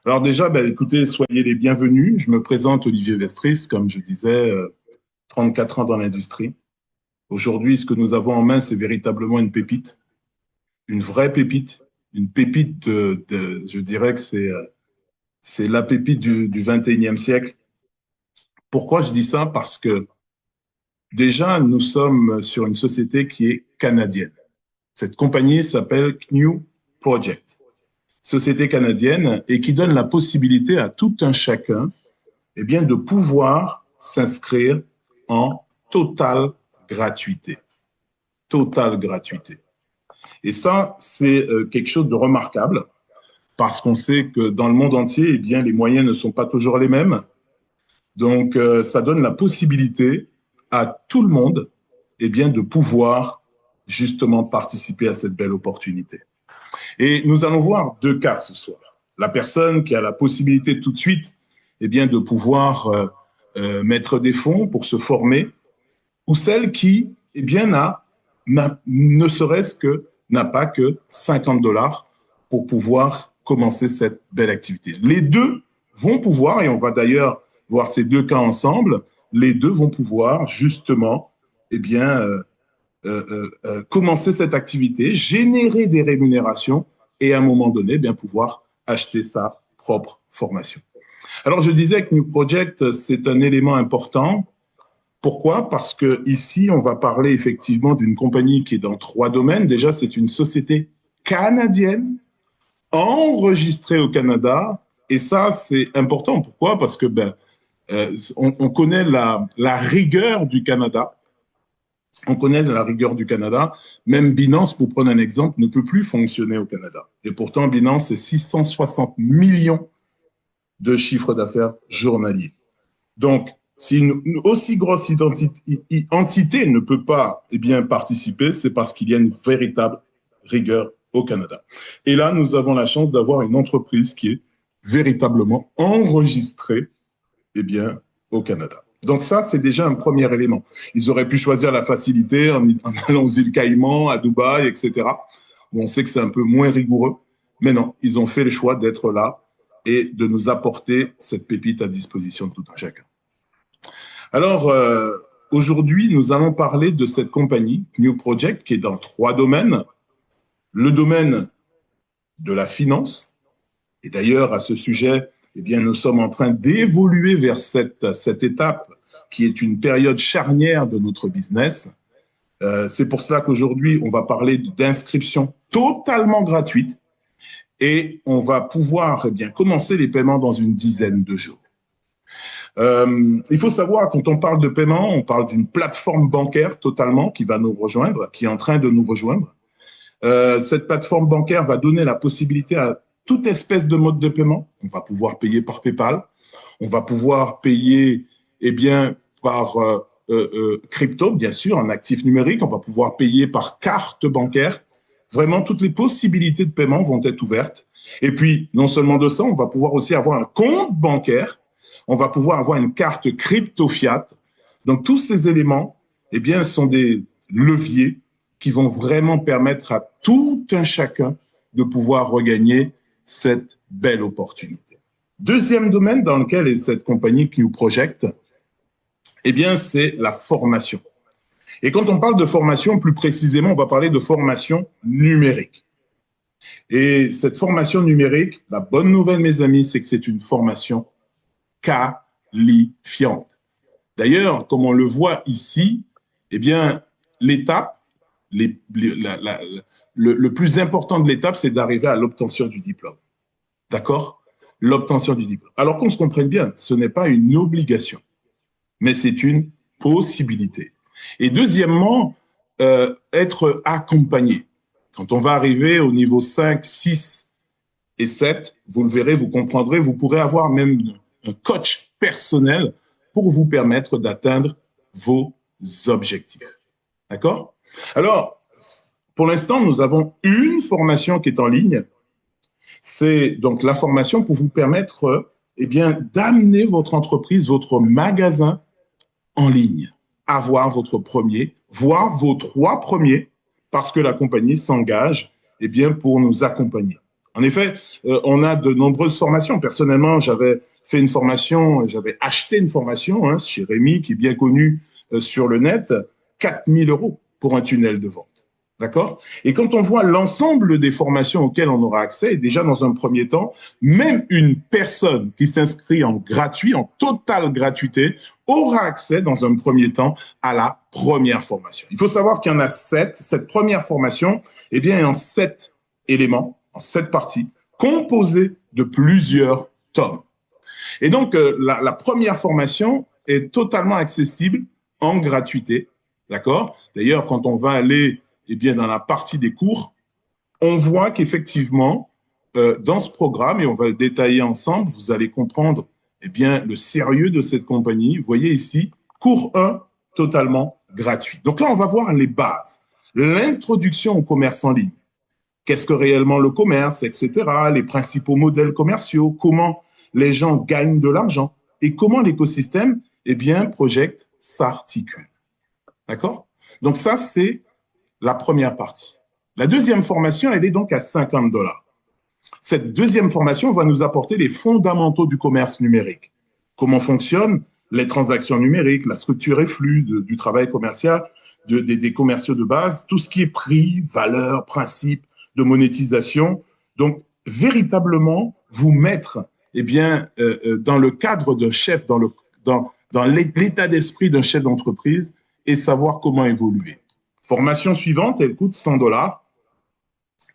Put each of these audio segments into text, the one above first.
Alors déjà, ben, écoutez, soyez les bienvenus. Je me présente Olivier Vestris, comme je disais, 34 ans dans l'industrie. Aujourd'hui, ce que nous avons en main, c'est véritablement une pépite, une vraie pépite, une pépite je dirais que c'est la pépite du 21e siècle. Pourquoi je dis ça? Parce que déjà, nous sommes sur une société qui est canadienne. Cette compagnie s'appelle New Project, société canadienne, et qui donne la possibilité à tout un chacun eh bien, de pouvoir s'inscrire en totale gratuité. Totale gratuité. Et ça, c'est quelque chose de remarquable parce qu'on sait que dans le monde entier, eh bien, les moyens ne sont pas toujours les mêmes. Donc, ça donne la possibilité à tout le monde eh bien, de pouvoir justement participer à cette belle opportunité. Et nous allons voir deux cas ce soir. La personne qui a la possibilité tout de suite eh bien, de pouvoir mettre des fonds pour se former, ou celle qui eh bien, ne serait-ce que n'a pas que 50 dollars pour pouvoir commencer cette belle activité. Les deux vont pouvoir, et on va d'ailleurs voir ces deux cas ensemble, les deux vont pouvoir justement eh bien, commencer cette activité, générer des rémunérations et à un moment donné, bien pouvoir acheter sa propre formation. Alors, je disais que New Project, c'est un élément important. Pourquoi? Parce que ici, on va parler effectivement d'une compagnie qui est dans trois domaines. Déjà, c'est une société canadienne enregistrée au Canada. Et ça, c'est important. Pourquoi? Parce que on connaît la rigueur du Canada. On connaît la rigueur du Canada. Même Binance, pour prendre un exemple, ne peut plus fonctionner au Canada. Et pourtant, Binance, c'est 660 millions de chiffre d'affaires journalier. Donc, si une aussi grosse entité ne peut pas eh bien, participer, c'est parce qu'il y a une véritable rigueur au Canada. Et là, nous avons la chance d'avoir une entreprise qui est véritablement enregistrée eh bien, au Canada. Donc ça, c'est déjà un premier élément. Ils auraient pu choisir la facilité en allant aux îles Caïmans, à Dubaï, etc. Où on sait que c'est un peu moins rigoureux. Mais non, ils ont fait le choix d'être là et de nous apporter cette pépite à disposition de tout un chacun. Alors, aujourd'hui, nous allons parler de cette compagnie, New Project, qui est dans trois domaines. Le domaine de la finance, et d'ailleurs, à ce sujet, eh bien, nous sommes en train d'évoluer vers cette étape qui est une période charnière de notre business. C'est pour cela qu'aujourd'hui, on va parler d'inscription totalement gratuite et on va pouvoir eh bien, commencer les paiements dans une dizaine de jours. Il faut savoir, quand on parle de paiement, on parle d'une plateforme bancaire totalement qui va nous rejoindre, qui est en train de nous rejoindre. Cette plateforme bancaire va donner la possibilité à toute espèce de mode de paiement. On va pouvoir payer par PayPal, on va pouvoir payer eh bien, par crypto, bien sûr, en actif numérique, on va pouvoir payer par carte bancaire. Vraiment, toutes les possibilités de paiement vont être ouvertes. Et puis, non seulement de ça, on va pouvoir aussi avoir un compte bancaire, on va pouvoir avoir une carte crypto fiat. Donc, tous ces éléments, eh bien, sont des leviers qui vont vraiment permettre à tout un chacun de pouvoir regagner cette belle opportunité. Deuxième domaine dans lequel est cette compagnie qui nous projette, eh bien, c'est la formation. Et quand on parle de formation, plus précisément, on va parler de formation numérique. Et cette formation numérique, la bonne nouvelle, mes amis, c'est que c'est une formation qualifiante. D'ailleurs, comme on le voit ici, eh bien, l'étape, le plus important de l'étape, c'est d'arriver à l'obtention du diplôme. D'accord? L'obtention du diplôme. Alors qu'on se comprenne bien, ce n'est pas une obligation, mais c'est une possibilité. Et deuxièmement, être accompagné. Quand on va arriver au niveau 5, 6 et 7, vous le verrez, vous comprendrez, vous pourrez avoir même un coach personnel pour vous permettre d'atteindre vos objectifs. D'accord? Alors, pour l'instant, nous avons une formation qui est en ligne. C'est donc la formation pour vous permettre eh bien, d'amener votre entreprise, votre magasin en ligne, avoir votre premier, voire vos trois premiers, parce que la compagnie s'engage eh bien, pour nous accompagner. En effet, on a de nombreuses formations. Personnellement, j'avais fait une formation, j'avais acheté une formation hein, chez Rémi, qui est bien connu sur le net, 4 000 € pour un tunnel de vente. D'accord? Et quand on voit l'ensemble des formations auxquelles on aura accès, déjà dans un premier temps, même une personne qui s'inscrit en gratuit, en totale gratuité, aura accès dans un premier temps à la première formation. Il faut savoir qu'il y en a 7. Cette première formation, eh bien, est en 7 éléments, en 7 parties, composées de plusieurs tomes. Et donc, la première formation est totalement accessible en gratuité. D'accord? D'ailleurs, quand on va aller eh bien, dans la partie des cours, on voit qu'effectivement, dans ce programme, et on va le détailler ensemble, vous allez comprendre eh bien, le sérieux de cette compagnie. Vous voyez ici, cours 1, totalement gratuit. Donc là, on va voir les bases. L'introduction au commerce en ligne. Qu'est-ce que réellement le commerce, etc. Les principaux modèles commerciaux, comment les gens gagnent de l'argent et comment l'écosystème, eh bien, Project s'articule. D'accord? Donc ça, c'est la première partie. La deuxième formation, elle est donc à 50 $. Cette deuxième formation va nous apporter les fondamentaux du commerce numérique. Comment fonctionnent les transactions numériques, la structure et flux du travail commercial, des commerciaux de base, tout ce qui est prix, valeur, principe de monétisation. Donc, véritablement, vous mettre eh bien, dans le cadre d'un chef, dans l'état d'esprit d'un chef d'entreprise et savoir comment évoluer. Formation suivante, elle coûte 100 $,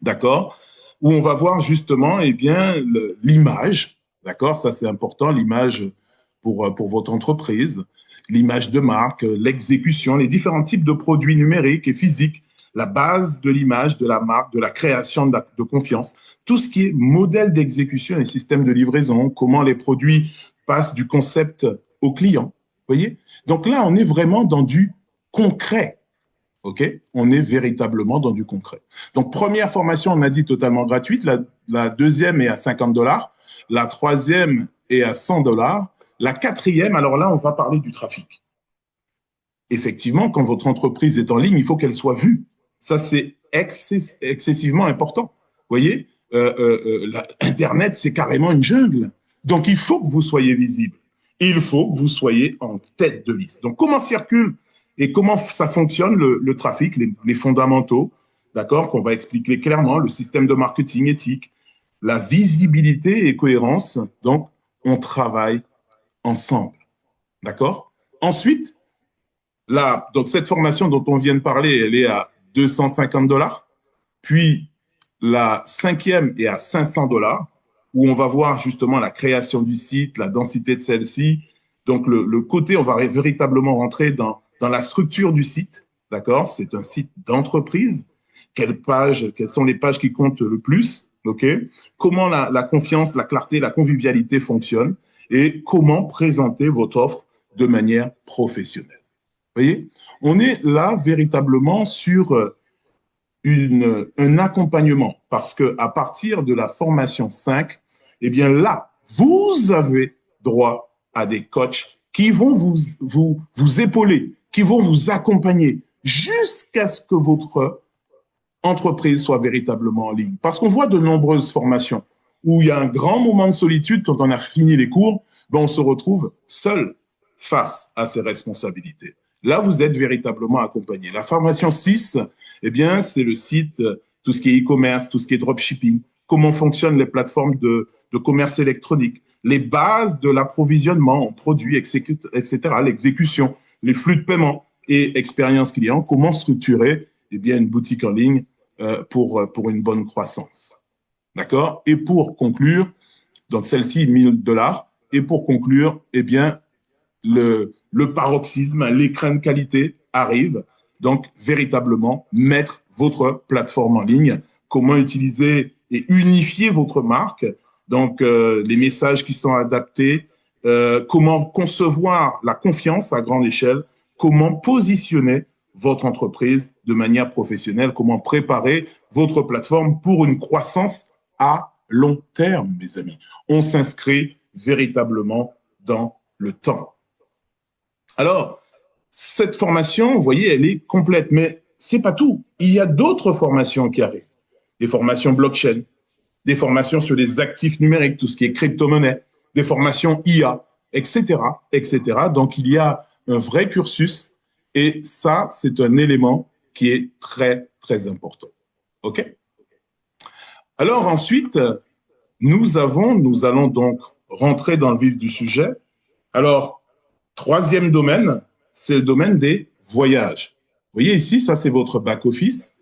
d'accord, où on va voir justement eh bien, l'image, d'accord, ça c'est important, l'image pour votre entreprise, l'image de marque, l'exécution, les différents types de produits numériques et physiques, la base de l'image, de la marque, de la création de confiance, tout ce qui est modèle d'exécution et système de livraison, comment les produits passent du concept au client, voyez. Donc là, on est vraiment dans du concret. OK? On est véritablement dans du concret. Donc, première formation, on a dit totalement gratuite. La deuxième est à 50 $. La troisième est à 100 $. La quatrième, alors là, on va parler du trafic. Effectivement, quand votre entreprise est en ligne, il faut qu'elle soit vue. Ça, c'est excessivement important. Vous voyez, Internet, c'est carrément une jungle. Donc, il faut que vous soyez visible. Il faut que vous soyez en tête de liste. Donc, comment circule et comment ça fonctionne le trafic, les fondamentaux, d'accord, qu'on va expliquer clairement, le système de marketing éthique, la visibilité et cohérence. Donc, on travaille ensemble, d'accord. Ensuite, donc cette formation dont on vient de parler, elle est à 250 $. Puis, la cinquième est à 500 $, où on va voir justement la création du site, la densité de celle-ci. Donc, le côté, on va véritablement rentrer dans la structure du site, d'accord? C'est un site d'entreprise. Quelles sont les pages qui comptent le plus, ok? Comment la confiance, la clarté, la convivialité fonctionnent et comment présenter votre offre de manière professionnelle. Vous voyez? On est là véritablement sur un accompagnement parce qu'à partir de la formation 5, eh bien là, vous avez droit à des coachs qui vont vous épauler, qui vont vous accompagner jusqu'à ce que votre entreprise soit véritablement en ligne. Parce qu'on voit de nombreuses formations où il y a un grand moment de solitude quand on a fini les cours, ben on se retrouve seul face à ses responsabilités. Là, vous êtes véritablement accompagné. La formation 6, eh bien, c'est le site, tout ce qui est e-commerce, tout ce qui est dropshipping, comment fonctionnent les plateformes de commerce électronique, les bases de l'approvisionnement en produits, etc., l'exécution, les flux de paiement et expérience client, comment structurer eh bien, une boutique en ligne pour une bonne croissance. D'accord? Et pour conclure, donc celle-ci, 1000 $. Et pour conclure, eh bien, le paroxysme, l'écran de qualité arrive. Donc, véritablement, mettre votre plateforme en ligne, comment utiliser et unifier votre marque, donc les messages qui sont adaptés, comment concevoir la confiance à grande échelle, comment positionner votre entreprise de manière professionnelle, comment préparer votre plateforme pour une croissance à long terme, mes amis. On s'inscrit véritablement dans le temps. Alors, cette formation, vous voyez, elle est complète, mais c'est pas tout. Il y a d'autres formations qui arrivent. Des formations blockchain, des formations sur les actifs numériques, tout ce qui est crypto-monnaie, des formations IA, etc., etc. Donc, il y a un vrai cursus et ça, c'est un élément qui est très, très important. OK? Alors ensuite, nous allons donc rentrer dans le vif du sujet. Alors, troisième domaine, c'est le domaine des voyages. Vous voyez ici, ça c'est votre back-office.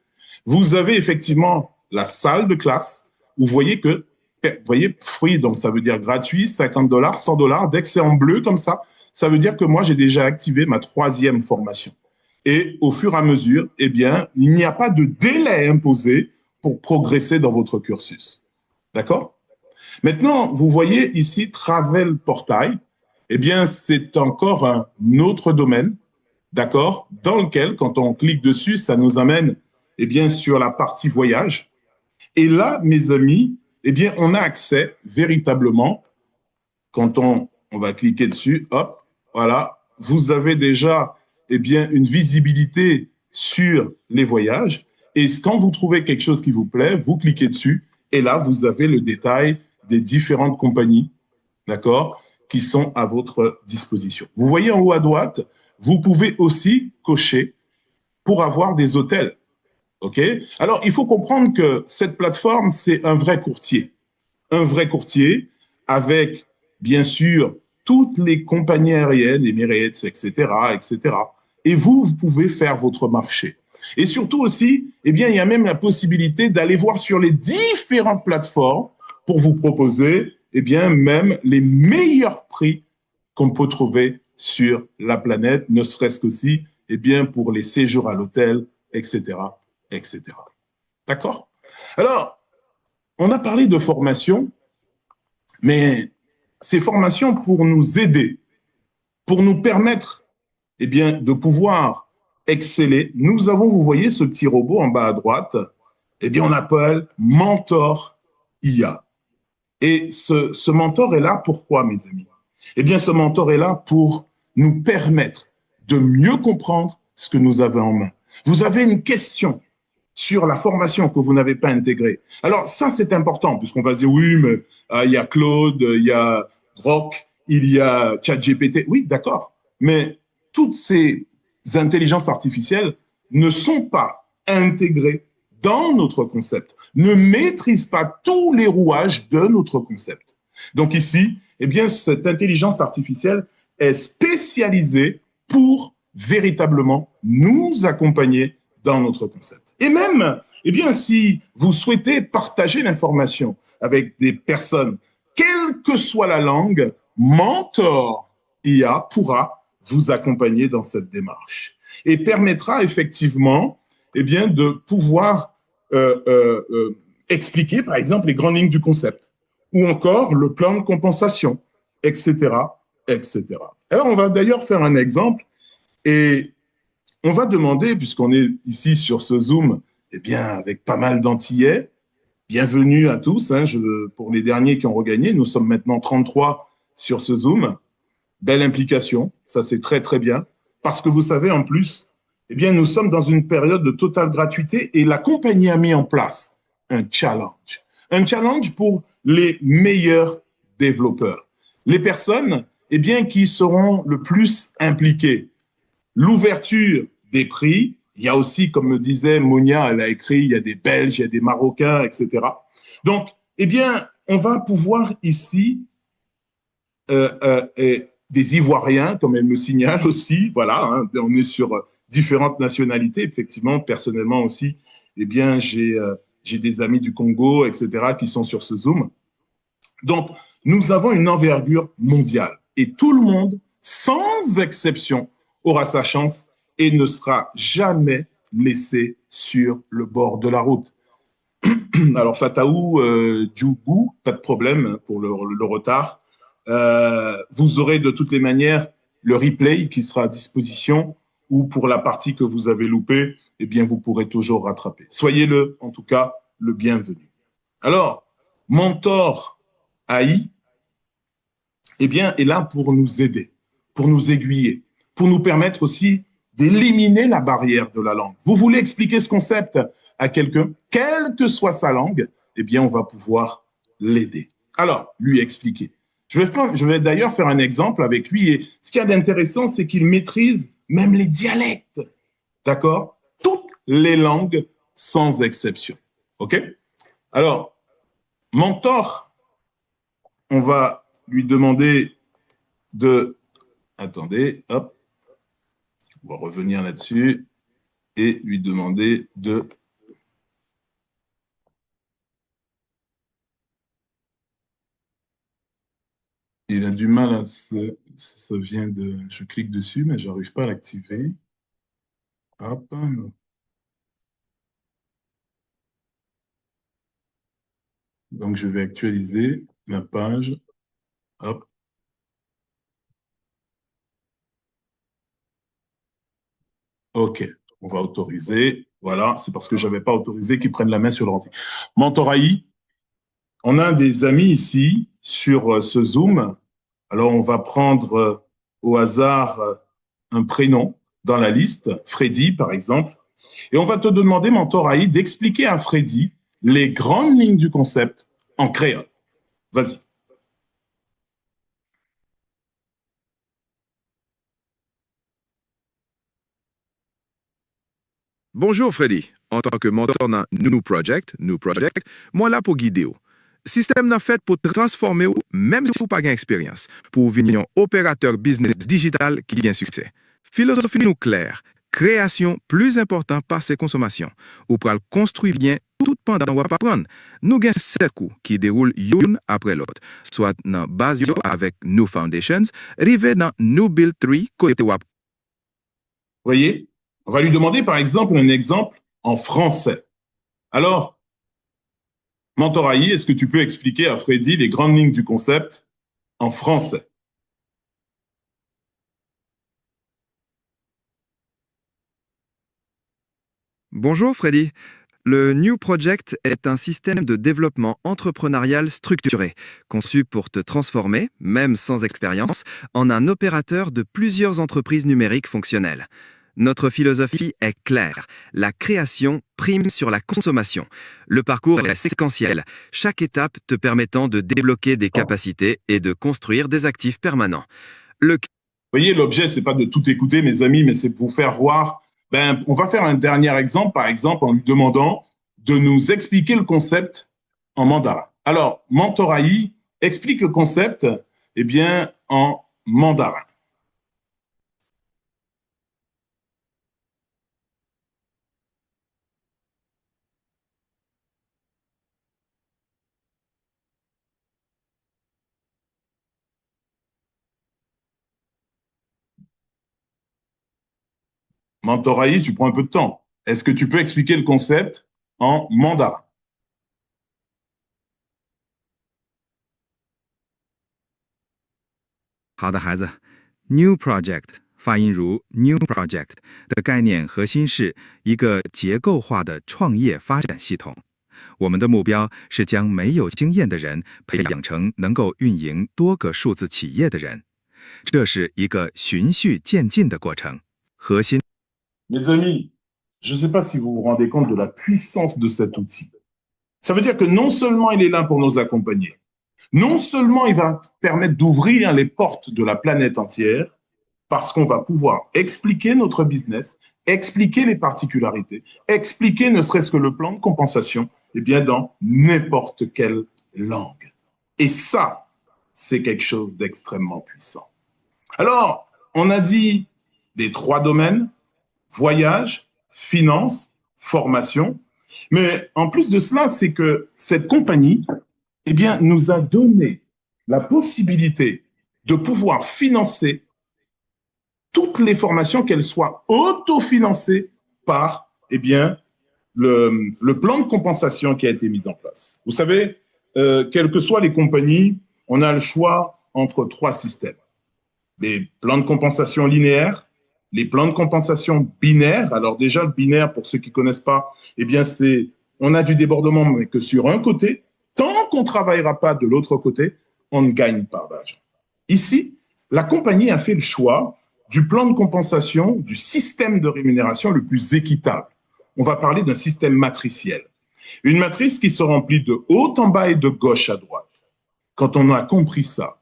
Vous avez effectivement la salle de classe. Vous voyez que, vous voyez, free, donc ça veut dire gratuit, $50, $100. Dès que c'est en bleu comme ça veut dire que moi j'ai déjà activé ma troisième formation. Et au fur et à mesure, eh bien, il n'y a pas de délai imposé pour progresser dans votre cursus. D'accord? Maintenant, vous voyez ici Travel Portail. Eh bien, c'est encore un autre domaine, d'accord, dans lequel, quand on clique dessus, ça nous amène, eh bien, sur la partie voyage. Et là, mes amis, eh bien, on a accès véritablement, quand on va cliquer dessus, hop, voilà, vous avez déjà, eh bien, une visibilité sur les voyages. Et quand vous trouvez quelque chose qui vous plaît, vous cliquez dessus, et là, vous avez le détail des différentes compagnies, d'accord, qui sont à votre disposition. Vous voyez en haut à droite, vous pouvez aussi cocher pour avoir des hôtels. OK? Alors, il faut comprendre que cette plateforme, c'est un vrai courtier. Un vrai courtier avec, bien sûr, toutes les compagnies aériennes, Emirates, etc., etc. Et vous pouvez faire votre marché. Et surtout aussi, eh bien, il y a même la possibilité d'aller voir sur les différentes plateformes pour vous proposer, eh bien, même les meilleurs prix qu'on peut trouver sur la planète, ne serait-ce qu'aussi, eh bien, pour les séjours à l'hôtel, etc., etc. D'accord? Alors, on a parlé de formation, mais ces formations pour nous aider, pour nous permettre, eh bien, de pouvoir exceller, nous avons, vous voyez, ce petit robot en bas à droite, eh bien, on l'appelle Mentor IA. Et ce mentor est là pourquoi, mes amis? Eh bien, ce mentor est là pour nous permettre de mieux comprendre ce que nous avons en main. Vous avez une question sur la formation que vous n'avez pas intégrée. Alors, ça, c'est important, puisqu'on va se dire, oui, mais il y a Claude, il y a Grok, il y a ChatGPT. Oui, d'accord. Mais toutes ces intelligences artificielles ne sont pas intégrées dans notre concept, ne maîtrisent pas tous les rouages de notre concept. Donc ici, eh bien, cette intelligence artificielle est spécialisée pour véritablement nous accompagner dans notre concept. Et même, eh bien, si vous souhaitez partager l'information avec des personnes, quelle que soit la langue, Mentor IA pourra vous accompagner dans cette démarche et permettra effectivement, eh bien, de pouvoir expliquer, par exemple, les grandes lignes du concept ou encore le plan de compensation, etc., etc. Alors, on va d'ailleurs faire un exemple et on va demander, puisqu'on est ici sur ce Zoom, eh bien, avec pas mal d'Antillais, bienvenue à tous. Hein, pour les derniers qui ont regagné, nous sommes maintenant 33 sur ce Zoom. Belle implication, ça c'est très très bien. Parce que vous savez, en plus, eh bien, nous sommes dans une période de totale gratuité et la compagnie a mis en place un challenge. Un challenge pour les meilleurs développeurs. Les personnes, eh bien, qui seront le plus impliquées. L'ouverture des prix, il y a aussi, comme me disait Monia, elle a écrit, il y a des Belges, il y a des Marocains, etc. Donc, eh bien, on va pouvoir ici, des Ivoiriens, comme elle me signale aussi, voilà, hein, on est sur différentes nationalités, effectivement, personnellement aussi, eh bien, j'ai des amis du Congo, etc., qui sont sur ce Zoom. Donc, nous avons une envergure mondiale et tout le monde, sans exception, aura sa chance et ne sera jamais laissé sur le bord de la route. Alors, Fataou, Djougou, pas de problème pour le retard. Vous aurez de toutes les manières le replay qui sera à disposition ou pour la partie que vous avez loupée, eh bien, vous pourrez toujours rattraper. Soyez en tout cas, le bienvenu. Alors, Mentor AI, eh bien, est là pour nous aider, pour nous aiguiller, pour nous permettre aussi d'éliminer la barrière de la langue. Vous voulez expliquer ce concept à quelqu'un, quelle que soit sa langue, eh bien, on va pouvoir l'aider. Alors, lui expliquer. Je vais d'ailleurs faire un exemple avec lui. Et ce qu'il y a d'intéressant, c'est qu'il maîtrise même les dialectes. D'accord? Toutes les langues sans exception. OK? Alors, mentor, on va lui demander de... Attendez, hop. On va revenir là-dessus et lui demander de... Il a du mal à se... Ça vient de... Je clique dessus, mais je n'arrive pas à l'activer. Hop. Donc, je vais actualiser la page. Hop. OK. On va autoriser. Voilà. C'est parce que je n'avais pas autorisé qu'ils prennent la main sur l'ordi. Mentoraï, on a des amis ici sur ce Zoom. Alors, on va prendre au hasard un prénom dans la liste, Freddy par exemple, et on va te demander, Mentoraï, d'expliquer à Freddy les grandes lignes du concept en créole. Vas-y. Bonjour Freddy, en tant que mentor dans New Project, moi là pour guider. Système n'a fait pour transformer, même si vous n'avez pas d'expérience, pour venir un opérateur business digital qui a un succès. Philosophie nous claire, création plus important par ses consommations. Ou pour construire bien tout pendant qu'on va pas prendre. Nous avons 7 coups qui déroulent une après l'autre, soit dans base avec New Foundations, rivé dans New Build 3 côté web. Vous voyez, on va lui demander par exemple un exemple en français. Alors, Mentoraï, est-ce que tu peux expliquer à Freddy les grandes lignes du concept en français? Bonjour Freddy. Le New Project est un système de développement entrepreneurial structuré, conçu pour te transformer, même sans expérience, en un opérateur de plusieurs entreprises numériques fonctionnelles. Notre philosophie est claire. La création prime sur la consommation. Le parcours est séquentiel, chaque étape te permettant de débloquer des capacités et de construire des actifs permanents. Vous voyez, l'objet, ce n'est pas de tout écouter, mes amis, mais c'est de vous faire voir. On va faire un dernier exemple, par exemple, en lui demandant de nous expliquer le concept en mandarin. Alors, Mentoraï explique le concept eh bien, en mandarin. Mentoraï, tu prends un peu de temps. Est-ce que tu peux expliquer le concept en mandarin? 好的，孩子。New Project 发音如 New Project 的概念核心是一个结构化的创业发展系统。我们的目标是将没有经验的人培养成能够运营多个数字企业的人。这是一个循序渐进的过程。核心。Mes amis, je ne sais pas si vous vous rendez compte de la puissance de cet outil. Ça veut dire que non seulement il est là pour nous accompagner, non seulement il va permettre d'ouvrir les portes de la planète entière, parce qu'on va pouvoir expliquer notre business, expliquer les particularités, expliquer ne serait-ce que le plan de compensation, eh bien dans n'importe quelle langue. Et ça, c'est quelque chose d'extrêmement puissant. Alors, on a dit les 3 domaines, voyage, finance, formation. Mais en plus de cela, c'est que cette compagnie eh bien, nous a donné la possibilité de pouvoir financer toutes les formations, qu'elles soient autofinancées par eh bien, le plan de compensation qui a été mis en place. Vous savez, quelles que soient les compagnies, on a le choix entre 3 systèmes. Les plans de compensation linéaires, les plans de compensation binaires. Alors déjà, le binaire, pour ceux qui ne connaissent pas, eh bien, c'est on a du débordement, mais que sur un côté. Tant qu'on ne travaillera pas de l'autre côté, on ne gagne pas d'argent. Ici, la compagnie a fait le choix du plan de compensation, du système de rémunération le plus équitable. On va parler d'un système matriciel. Une matrice qui se remplit de haut en bas et de gauche à droite. Quand on a compris ça,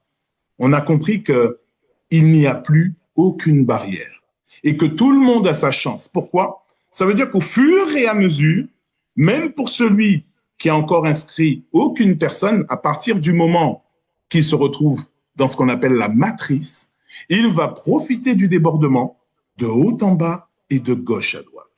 on a compris qu'il n'y a plus aucune barrière et que tout le monde a sa chance. Pourquoi? Ça veut dire qu'au fur et à mesure, même pour celui qui a encore inscrit aucune personne, à partir du moment qu'il se retrouve dans ce qu'on appelle la matrice, il va profiter du débordement de haut en bas et de gauche à droite.